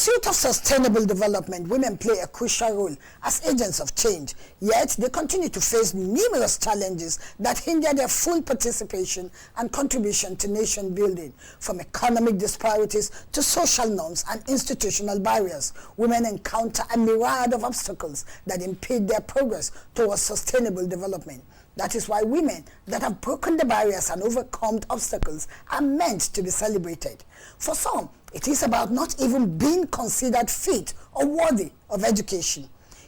pursuit of sustainable development, women play a crucial role as agents of change, yet they continue to face numerous challenges that hinder their full participation and contribution to nation building. From economic disparities to social norms and institutional barriers, women encounter a myriad of obstacles that impede their progress towards sustainable development. That is why women that have broken the barriers and overcome obstacles are meant to be celebrated. For some, it is about not even being considered fit or worthy of education.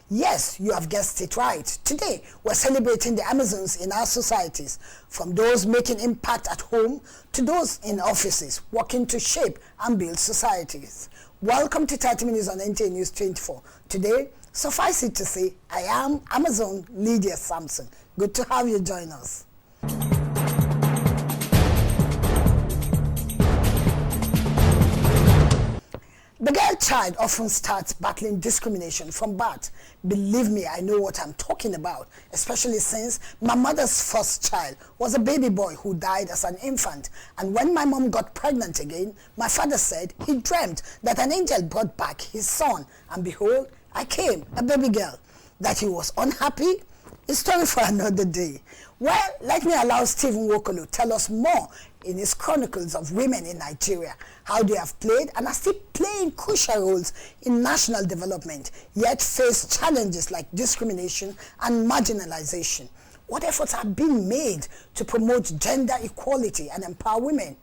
Yes, you have guessed it right. Today, we're celebrating the Amazons in our societies, from those making impact at home to those in offices, working to shape and build societies. Welcome to 30 Minutes on NTA News 24. Today, suffice it to say, I am Amazon Lydia Sampson. Good to have you join us. The girl child often starts battling discrimination from birth. Believe me, I know what I'm talking about, especially since my mother's first child was a baby boy who died as an infant. And when my mom got pregnant again, my father said he dreamt that an angel brought back his son. And behold, I came, a baby girl. That he was unhappy? A story for another day. Well, let me allow Stephen Wokolo tell us more in his chronicles of women in Nigeria, how they have played and are still playing crucial roles in national development, yet face challenges like discrimination and marginalization. What efforts are being made to promote gender equality and empower women?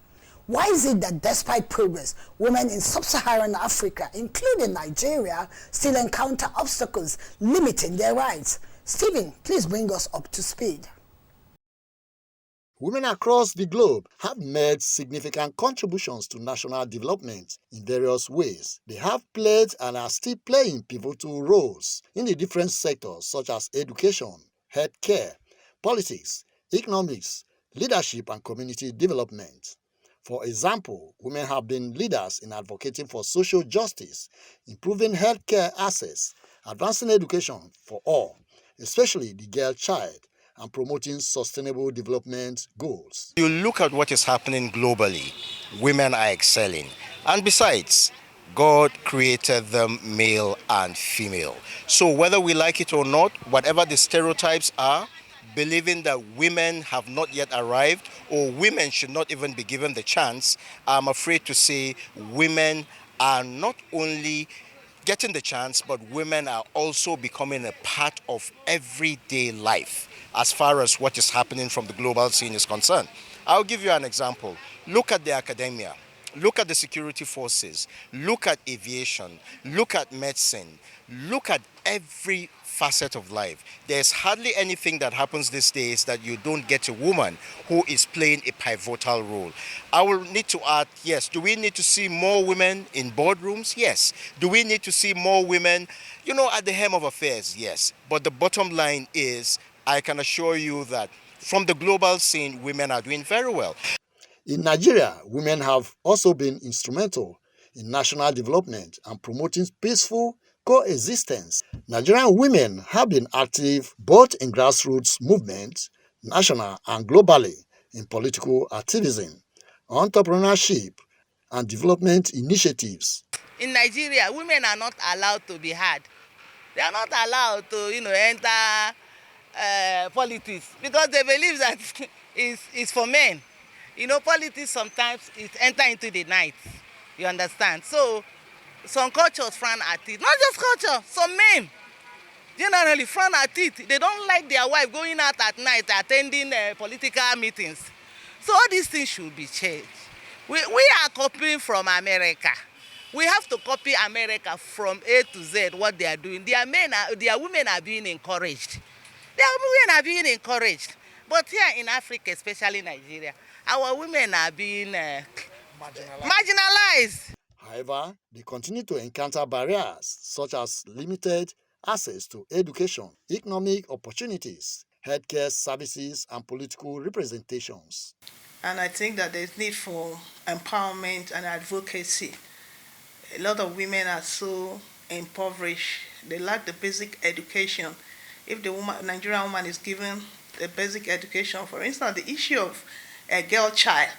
Why is it that despite progress, women in sub-Saharan Africa, including Nigeria, still encounter obstacles limiting their rights? Stephen, please bring us up to speed. Women across the globe have made significant contributions to national development in various ways. They have played and are still playing pivotal roles in the different sectors such as education, healthcare, politics, economics, leadership, and community development. For example, women have been leaders in advocating for social justice, improving healthcare access, advancing education for all, especially the girl child, and promoting sustainable development goals. You look at what is happening globally, women are excelling. And besides, God created them male and female. So whether we like it or not, whatever the stereotypes are, believing that women have not yet arrived or women should not even be given the chance, I'm afraid to say women are not only getting the chance, but women are also becoming a part of everyday life as far as what is happening from the global scene is concerned. I'll give you an example. Look at the academia. Look at the security forces. Look at aviation. Look at medicine. Look at every facet of life. There's hardly anything that happens these days that you don't get a woman who is playing a pivotal role. I will need to add, yes, do we need to see more women in boardrooms? Yes. Do we need to see more women, at the helm of affairs? Yes. But the bottom line is, I can assure you that from the global scene, women are doing very well. In Nigeria, women have also been instrumental in national development and promoting peaceful coexistence. Nigerian women have been active both in grassroots movements, national and globally, in political activism, entrepreneurship, and development initiatives. In Nigeria, women are not allowed to be heard. They are not allowed to, enter politics because they believe that it's for men. Politics sometimes it enter into the night. You understand? So some cultures frown at it. Not just culture, some men generally frown at it. They don't like their wife going out at night attending political meetings. So all these things should be changed. We are copying from America. We have to copy America from A to Z, what they are doing. Their women are being encouraged. Their women are being encouraged. But here in Africa, especially Nigeria, our women are being marginalized. However, they continue to encounter barriers such as limited access to education, economic opportunities, healthcare services, and political representations. And I think that there's need for empowerment and advocacy. A lot of women are so impoverished. They lack the basic education. If the Nigerian woman is given the basic education, for instance, the issue of a girl child,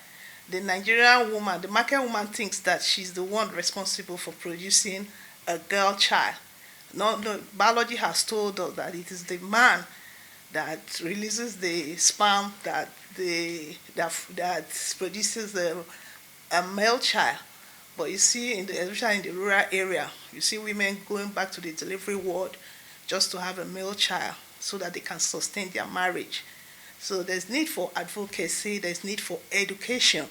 The Nigerian woman, the market woman, thinks that she's the one responsible for producing a girl child. No, no, biology has told us that it is the man that releases the sperm that produces a male child. But you see, especially in the rural area, you see women going back to the delivery ward just to have a male child so that they can sustain their marriage. So there's need for advocacy, there's need for education.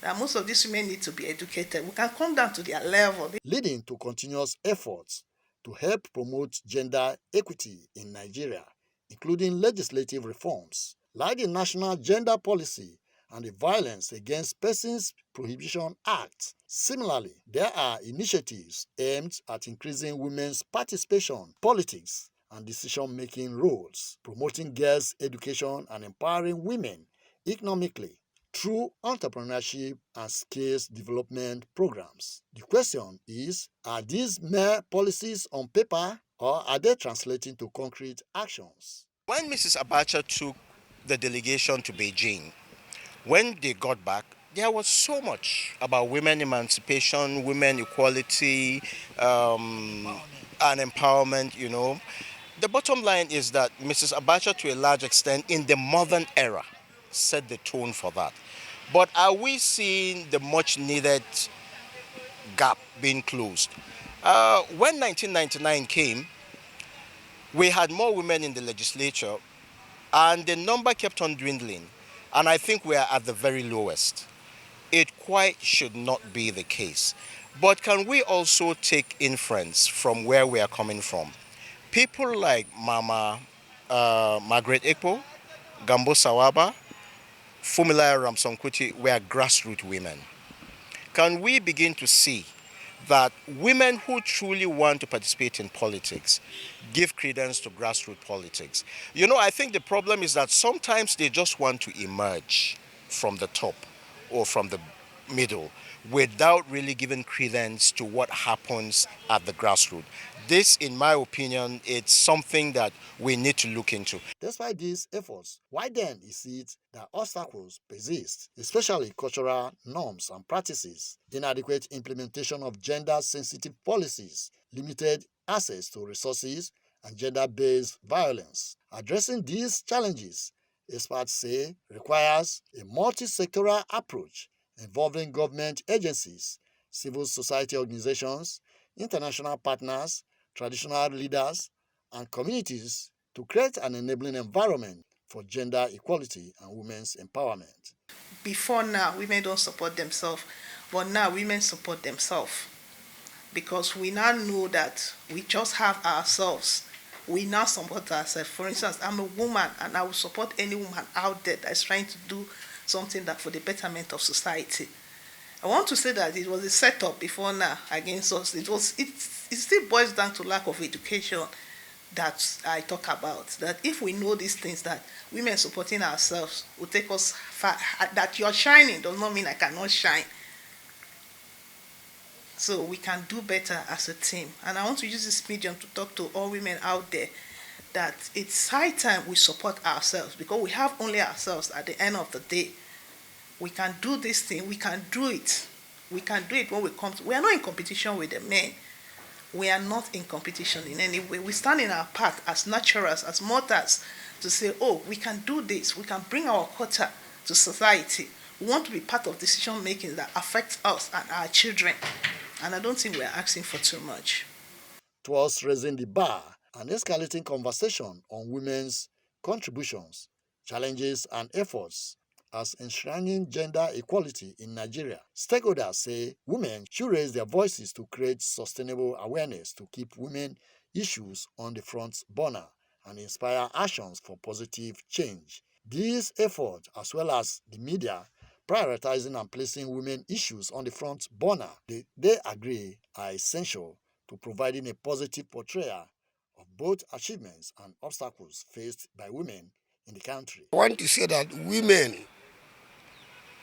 That most of these women need to be educated. We can come down to their level. Leading to continuous efforts to help promote gender equity in Nigeria, including legislative reforms like the National Gender Policy and the Violence Against Persons Prohibition Act. Similarly, there are initiatives aimed at increasing women's participation in politics and decision-making roles, promoting girls' education and empowering women economically through entrepreneurship and skills development programs. The question is, are these mere policies on paper or are they translating to concrete actions? When Mrs. Abacha took the delegation to Beijing, when they got back, there was so much about women emancipation, women equality, and empowerment, The bottom line is that Mrs. Abacha, to a large extent, in the modern era, set the tone for that. But are we seeing the much needed gap being closed? When 1999 came, we had more women in the legislature and the number kept on dwindling. And I think we are at the very lowest. It quite should not be the case. But can we also take inference from where we are coming from? People like Mama Margaret Ekpo, Gambo Sawaba, Fumila Ramsonkwiti were grassroots women. Can we begin to see that women who truly want to participate in politics give credence to grassroots politics? I think the problem is that sometimes they just want to emerge from the top or from the middle without really giving credence to what happens at the grassroots. This, in my opinion, it's something that we need to look into. Despite these efforts, why then is it that obstacles persist, especially cultural norms and practices, inadequate implementation of gender-sensitive policies, limited access to resources, and gender-based violence? Addressing these challenges, experts say, requires a multi-sectoral approach involving government agencies, civil society organizations, international partners, traditional leaders, and communities to create an enabling environment for gender equality and women's empowerment. Before now, women don't support themselves, but now women support themselves because we now know that we just have ourselves. We now support ourselves. For instance, I'm a woman and I will support any woman out there that is trying to do something that for the betterment of society. I want to say that it was a setup before now against us. It still boils down to lack of education that I talk about. That if we know these things, that women supporting ourselves will take us far. That you're shining does not mean I cannot shine. So we can do better as a team. And I want to use this medium to talk to all women out there that it's high time we support ourselves because we have only ourselves at the end of the day. We can do this thing. We can do it. We can do it when we come to. We are not in competition with the men. We are not in competition in any way. We stand in our path as naturals, as mortals, to say, oh, we can do this. We can bring our quota to society. We want to be part of decision making that affects us and our children. And I don't think we're asking for too much. Towards raising the bar and escalating conversation on women's contributions, challenges, and efforts as enshrining gender equality in Nigeria, stakeholders say women should raise their voices to create sustainable awareness to keep women issues on the front burner and inspire actions for positive change. These efforts, as well as the media prioritizing and placing women issues on the front burner, they agree are essential to providing a positive portrayal of both achievements and obstacles faced by women in the country. I want to say that women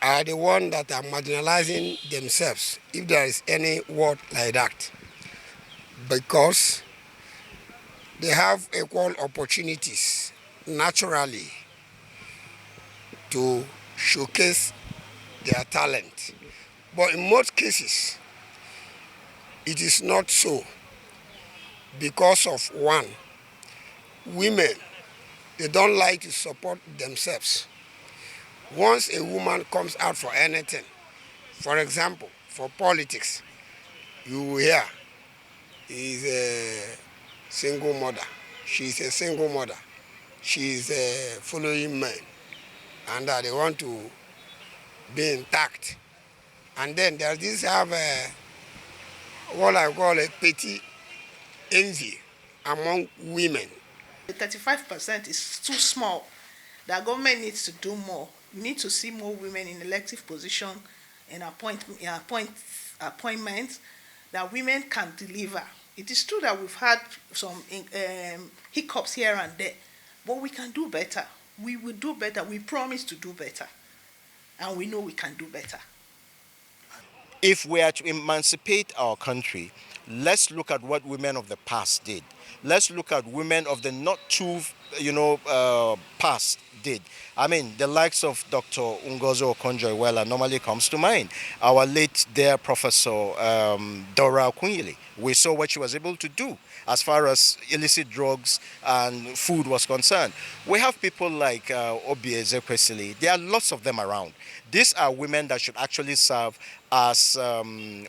are the ones that are marginalizing themselves, if there is any word like that, because they have equal opportunities naturally to showcase their talent. But in most cases, it is not so because of one, women, they don't like to support themselves. Once a woman comes out for anything, for example, for politics, you will hear is a single mother. She's a single mother. She's following men, and they want to be intact. And then there's this have what I call a petty envy among women. The 35% is too small. The government needs to do more. We need to see more women in elective position and appointments that women can deliver. It is true that we've had some hiccups here and there, but we can do better. We will do better. We promise to do better. And we know we can do better. If we are to emancipate our country, let's look at what women of the past did. Let's look at women of the not too, past did. I mean, the likes of Dr. Ngozi Okonjo-Iweala normally comes to mind. Our late dear Professor Dora Akunyili. We saw what she was able to do as far as illicit drugs and food was concerned. We have people like Obi Ezekwesili. There are lots of them around. These are women that should actually serve as,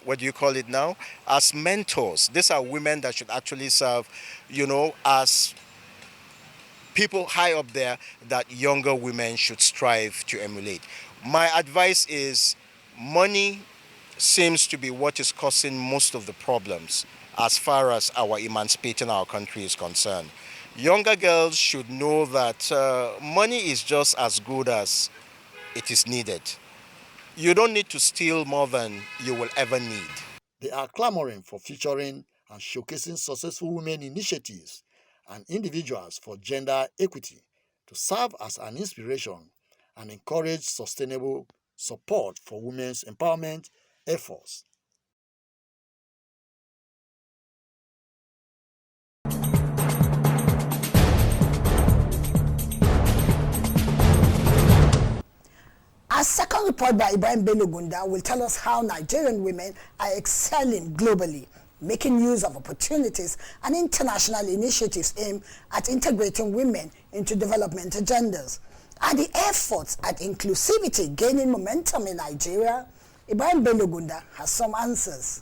what do you call it now? As mentors. These are women that should actually serve, as people high up there that younger women should strive to emulate. My advice is money seems to be what is causing most of the problems as far as our emancipating our country is concerned. Younger girls should know that money is just as good as it is needed. You don't need to steal more than you will ever need. They are clamoring for featuring and showcasing successful women initiatives and individuals for gender equity to serve as an inspiration and encourage sustainable support for women's empowerment efforts. Our second report by Ibrahim Bello Gunda will tell us how Nigerian women are excelling globally, making use of opportunities and international initiatives aimed at integrating women into development agendas. Are the efforts at inclusivity gaining momentum in Nigeria? Ibrahim Bello Gunda has some answers.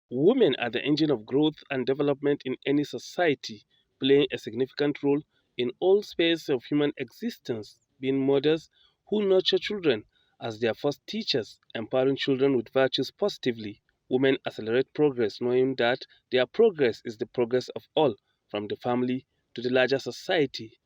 Women are the engine of growth and development in any society, playing a significant role in all spheres of human existence, being mothers who nurture children as their first teachers, empowering children with virtues positively. Women accelerate progress, knowing that their progress is the progress of all, from the family to the larger society.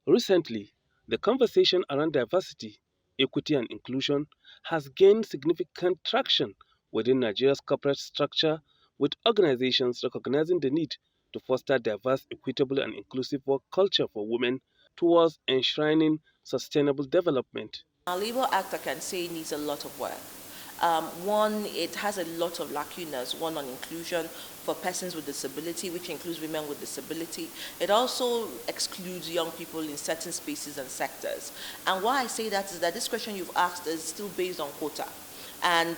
Recently, the conversation around diversity, equity, and inclusion has gained significant traction within Nigeria's corporate structure, with organizations recognizing the need to foster diverse, equitable, and inclusive work culture for women towards enshrining sustainable development. Our Labour Act, I can say, needs a lot of work. One, it has a lot of lacunas, one on inclusion for persons with disability, which includes women with disability. It also excludes young people in certain spaces and sectors. And why I say that is that this question you've asked is still based on quota. And,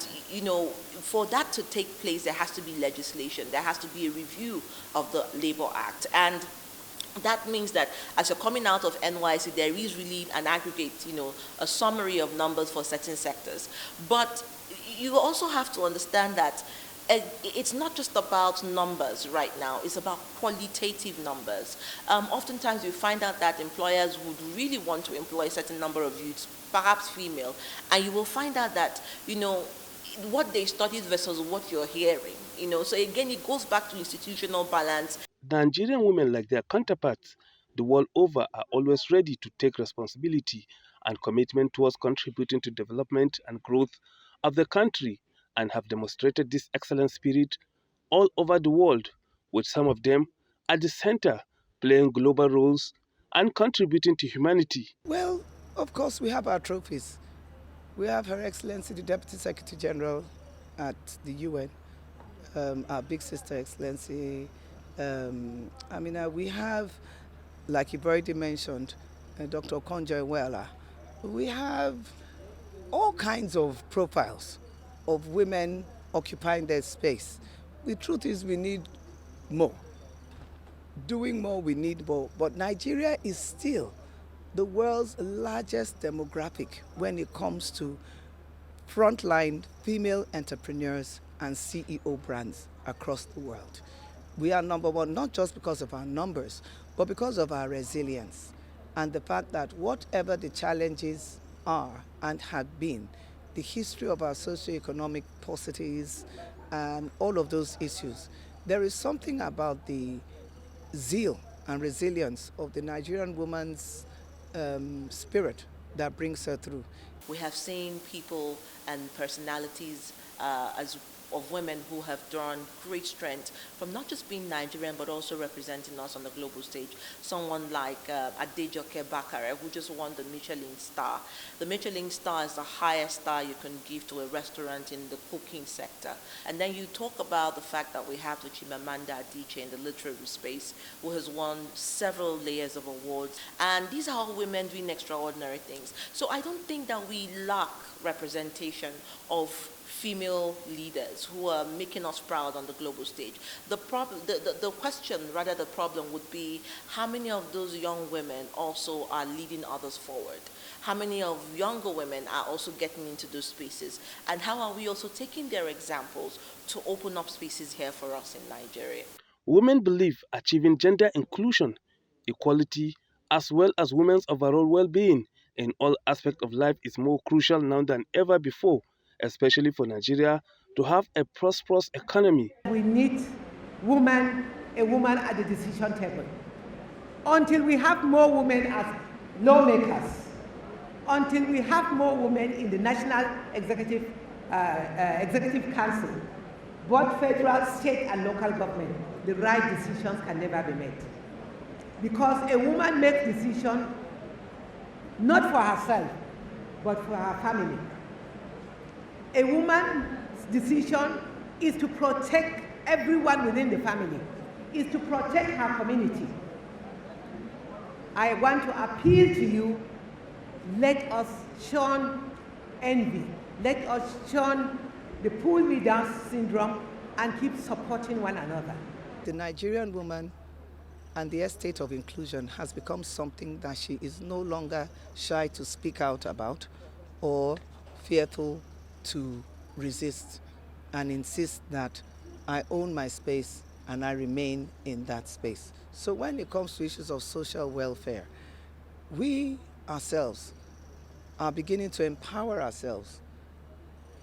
for that to take place, there has to be legislation. There has to be a review of the Labour Act. And that means that as you're coming out of NYC, there is really an aggregate, a summary of numbers for certain sectors. But you also have to understand that it's not just about numbers right now, it's about qualitative numbers. Oftentimes you find out that employers would really want to employ a certain number of youths, perhaps female, and you will find out that, what they studied versus what you're hearing. So again, it goes back to institutional balance. Nigerian women, like their counterparts the world over, are always ready to take responsibility and commitment towards contributing to development and growth of the country, and have demonstrated this excellent spirit all over the world, with some of them at the center playing global roles and contributing to humanity. Well, of course, we have our trophies. We have Her Excellency, the Deputy Secretary General at the UN, our big sister, Excellency. We have, like you've already mentioned, Dr. Okonjo-Iweala. We have all kinds of profiles of women occupying their space. The truth is we need more. Doing more, we need more. But Nigeria is still the world's largest demographic when it comes to frontline female entrepreneurs and CEO brands across the world. We are number one, not just because of our numbers, but because of our resilience and the fact that whatever the challenges are and have been, the history of our socioeconomic paucities and all of those issues, there is something about the zeal and resilience of the Nigerian woman's spirit that brings her through. We have seen people and personalities of women who have drawn great strength from not just being Nigerian but also representing us on the global stage. Someone like Adejoke Bakare, who just won the Michelin star. The Michelin star is the highest star you can give to a restaurant in the cooking sector. And then you talk about the fact that we have the Chimamanda Adichie in the literary space, who has won several layers of awards. And these are all women doing extraordinary things. So I don't think that we lack representation of female leaders who are making us proud on the global stage. The question, rather the problem would be how many of those young women also are leading others forward? How many of younger women are also getting into those spaces? And how are we also taking their examples to open up spaces here for us in Nigeria? Women believe achieving gender inclusion, equality, as well as women's overall well-being in all aspects of life is more crucial now than ever before, especially for Nigeria to have a prosperous economy. We need a woman at the decision table. Until we have more women as lawmakers, until we have more women in the National Executive Council, both federal, state, and local government, the right decisions can never be made. Because a woman makes decisions not for herself, but for her family. A woman's decision is to protect everyone within the family, is to protect her community. I want to appeal to you, let us shun envy, let us shun the pull me down syndrome and keep supporting one another. The Nigerian woman and the estate of inclusion has become something that she is no longer shy to speak out about or fearful to resist and insist that I own my space and I remain in that space. So when it comes to issues of social welfare, we ourselves are beginning to empower ourselves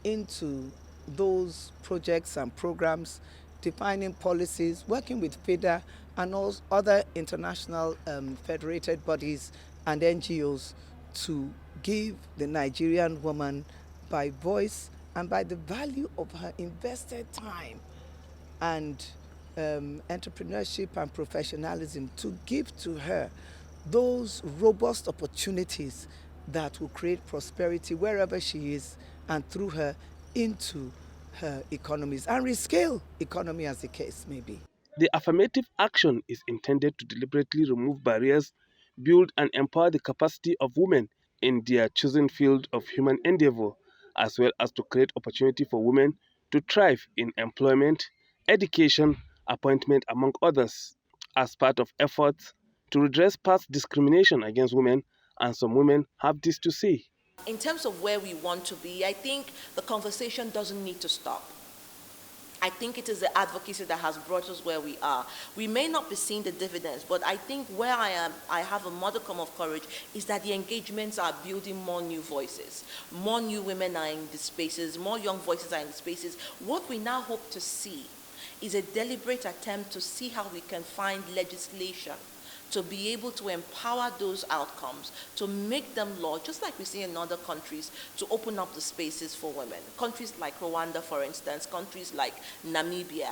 into those projects and programs, defining policies, working with FIDA and all other international federated bodies and NGOs to give the Nigerian woman, by voice and by the value of her invested time and entrepreneurship and professionalism, to give to her those robust opportunities that will create prosperity wherever she is and through her into her economies and rescale economy as the case may be. The affirmative action is intended to deliberately remove barriers, build and empower the capacity of women in their chosen field of human endeavor, as well as to create opportunity for women to thrive in employment, education, appointment, among others, as part of efforts to redress past discrimination against women, and some women have this to say. In terms of where we want to be, I think the conversation doesn't need to stop. I think it is the advocacy that has brought us where we are. We may not be seeing the dividends, but I think where I am, I have a modicum of courage, is that the engagements are building more new voices. More new women are in the spaces, more young voices are in the spaces. What we now hope to see is a deliberate attempt to see how we can find legislation to be able to empower those outcomes, to make them law, just like we see in other countries, to open up the spaces for women. Countries like Rwanda, for instance, countries like Namibia,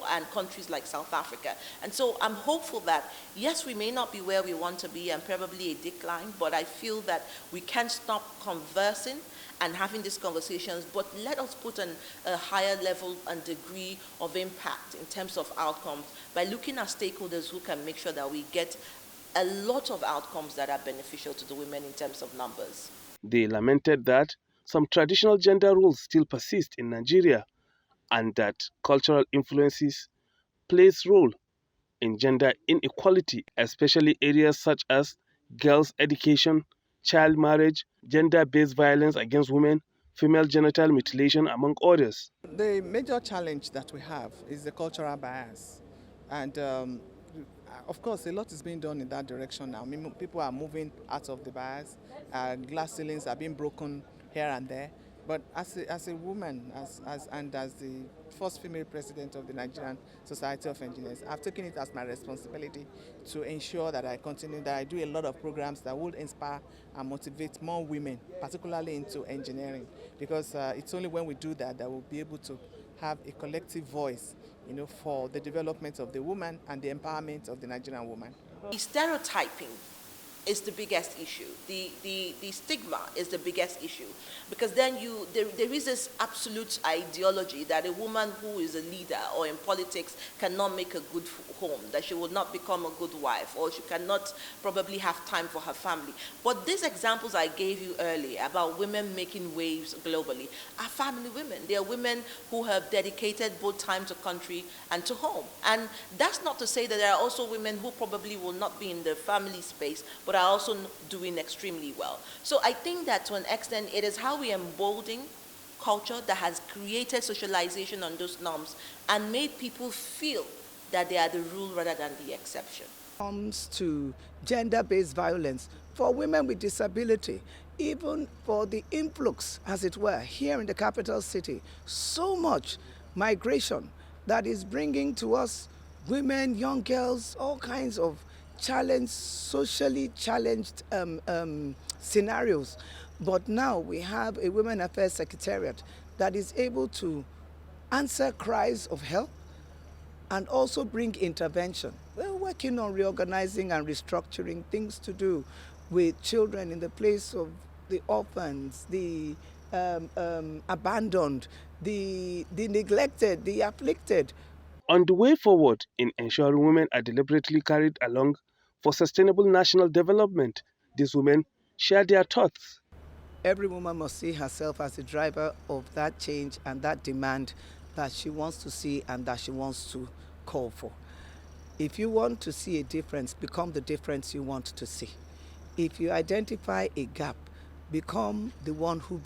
and countries like South Africa. And so I'm hopeful that, yes, we may not be where we want to be and probably a decline, but I feel that we can't stop conversing and having these conversations, but let us put a higher level and degree of impact in terms of outcomes by looking at stakeholders who can make sure that we get a lot of outcomes that are beneficial to the women in terms of numbers. They lamented that some traditional gender roles still persist in Nigeria and that cultural influences plays role in gender inequality, especially areas such as girls' education, child marriage, gender-based violence against women, female genital mutilation, among others. The major challenge that we have is the cultural bias. And of course, a lot is being done in that direction now. People are moving out of the bias. Glass ceilings are being broken here and there. But as a woman, and as the first female president of the Nigerian Society of Engineers, I've taken it as my responsibility to ensure that I do a lot of programs that will inspire and motivate more women, particularly into engineering. Because it's only when we do that we'll be able to have a collective voice, for the development of the woman and the empowerment of the Nigerian woman. Stereotyping is the biggest issue. The stigma is the biggest issue, because then there is this absolute ideology that a woman who is a leader or in politics cannot make a good home, that she will not become a good wife, or she cannot probably have time for her family. But these examples I gave you earlier about women making waves globally are family women. They are women who have dedicated both time to country and to home. And that's not to say that there are also women who probably will not be in the family space, but are also doing extremely well. So I think that to an extent, it is how we embolden culture that has created socialization on those norms and made people feel that they are the rule rather than the exception. Comes to gender-based violence for women with disability, even for the influx, as it were, here in the capital city, so much migration that is bringing to us women, young girls, all kinds of socially challenged scenarios. But now we have a Women Affairs Secretariat that is able to answer cries of help and also bring intervention. We're working on reorganizing and restructuring things to do with children in the place of the orphans, the abandoned, the neglected, the afflicted. On the way forward in ensuring women are deliberately carried along for sustainable national development, these women share their thoughts. Every woman must see herself as the driver of that change and that demand that she wants to see and that she wants to call for. If you want to see a difference, become the difference you want to see. If you identify a gap, become the one who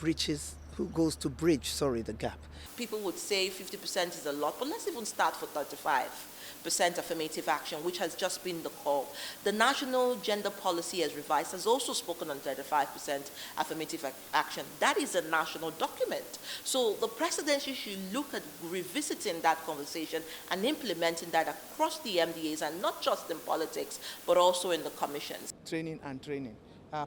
goes to bridge the gap. People would say 50% is a lot, but let's even start for 35% affirmative action, which has just been the call. The National Gender Policy as revised has also spoken on 35% affirmative action. That is a national document. So the presidency should look at revisiting that conversation and implementing that across the MDAs, and not just in politics, but also in the commissions. Training,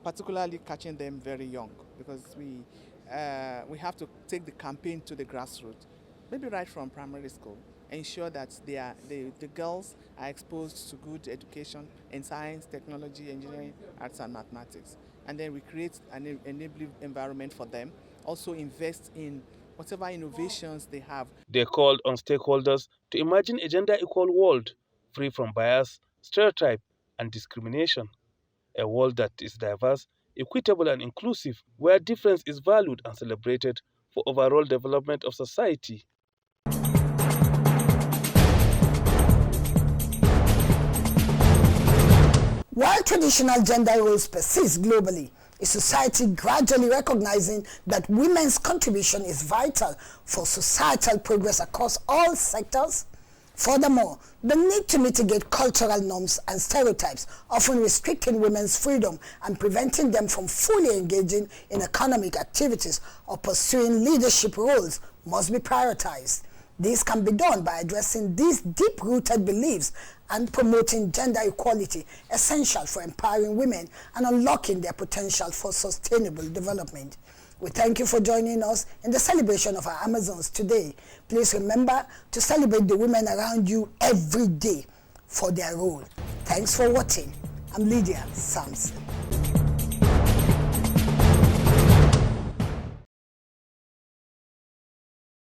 particularly catching them very young, because we have to take the campaign to the grassroots, maybe right from primary school. Ensure that the girls are exposed to good education in science, technology, engineering, arts and mathematics. And then we create an enabling environment for them. Also invest in whatever innovations they have. They called on stakeholders to imagine a gender-equal world, free from bias, stereotype and discrimination. A world that is diverse, equitable and inclusive, where difference is valued and celebrated for overall development of society. While traditional gender roles persist globally, is society gradually recognizing that women's contribution is vital for societal progress across all sectors? Furthermore, the need to mitigate cultural norms and stereotypes, often restricting women's freedom and preventing them from fully engaging in economic activities or pursuing leadership roles, must be prioritized. This can be done by addressing these deep-rooted beliefs and promoting gender equality, essential for empowering women and unlocking their potential for sustainable development. We thank you for joining us in the celebration of our Amazons today. Please remember to celebrate the women around you every day for their role. Thanks for watching. I'm Lydia Samson.